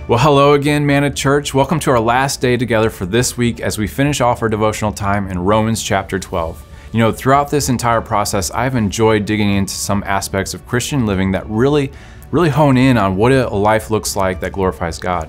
Well, hello again, Manna Church. Welcome to our last day together for this week as we finish off our devotional time in Romans chapter 12. You know, throughout this entire process, I've enjoyed digging into some aspects of Christian living that really hone in on what a life looks like that glorifies God.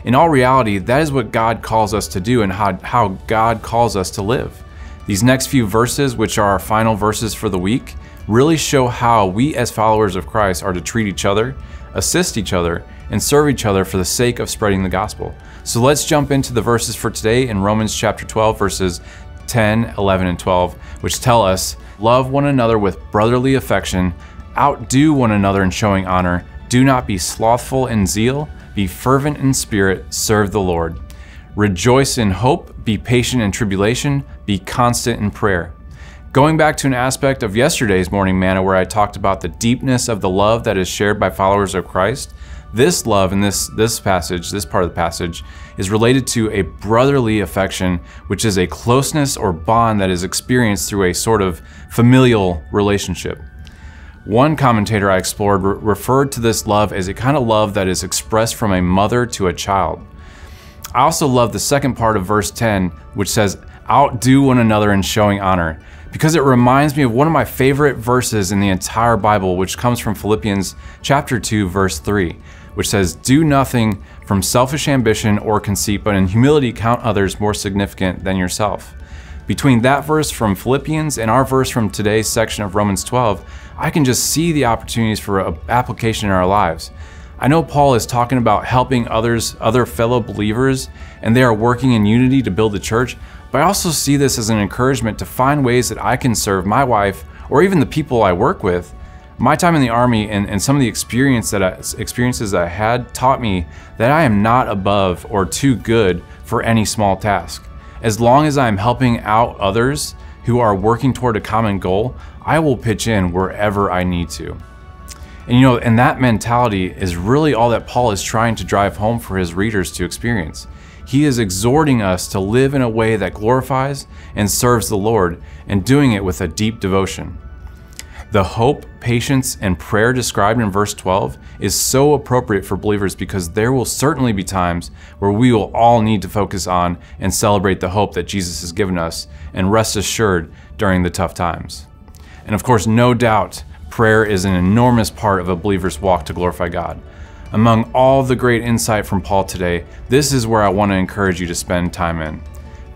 In all reality, that is what God calls us to do and how God calls us to live. These next few verses, which are our final verses for the week, really show how we as followers of Christ are to treat each other, assist each other, and serve each other for the sake of spreading the gospel. So let's jump into the verses for today in Romans chapter 12, verses 10, 11, and 12, which tell us, "Love one another with brotherly affection, outdo one another in showing honor, do not be slothful in zeal, be fervent in spirit, serve the Lord. Rejoice in hope, be patient in tribulation, be constant in prayer." Going back to an aspect of yesterday's Morning Manna where I talked about the deepness of the love that is shared by followers of Christ, this love in this part of the passage, is related to a brotherly affection, which is a closeness or bond that is experienced through a sort of familial relationship. One commentator I explored referred to this love as a kind of love that is expressed from a mother to a child. I also love the second part of verse 10, which says, "Outdo one another in showing honor," because it reminds me of one of my favorite verses in the entire Bible, which comes from Philippians chapter 2, verse 3, which says, "Do nothing from selfish ambition or conceit, but in humility count others more significant than yourself." Between that verse from Philippians and our verse from today's section of Romans 12, I can just see the opportunities for application in our lives. I know Paul is talking about helping other fellow believers, and they are working in unity to build the church, but I also see this as an encouragement to find ways that I can serve my wife or even the people I work with. My time in the Army and some of the experiences that I had taught me that I am not above or too good for any small task. As long as I am helping out others who are working toward a common goal, I will pitch in wherever I need to. And that mentality is really all that Paul is trying to drive home for his readers to experience. He is exhorting us to live in a way that glorifies and serves the Lord, and doing it with a deep devotion. The hope, patience, and prayer described in verse 12 is so appropriate for believers because there will certainly be times where we will all need to focus on and celebrate the hope that Jesus has given us and rest assured during the tough times. And of course, no doubt, prayer is an enormous part of a believer's walk to glorify God. Among all the great insight from Paul today, this is where I want to encourage you to spend time in.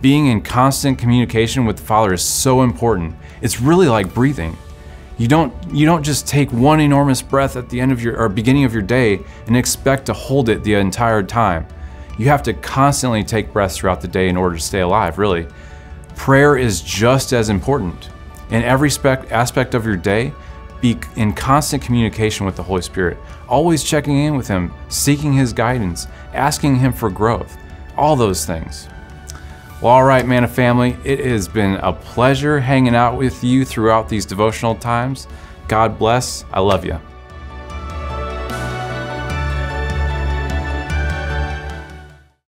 Being in constant communication with the Father is so important. It's really like breathing. You don't just take one enormous breath at the end of beginning of your day and expect to hold it the entire time. You have to constantly take breaths throughout the day in order to stay alive, really. Prayer is just as important. In every aspect of your day, be in constant communication with the Holy Spirit, always checking in with Him, seeking His guidance, asking Him for growth, all those things. Well, all right, Manna family, it has been a pleasure hanging out with you throughout these devotional times. God bless. I love you.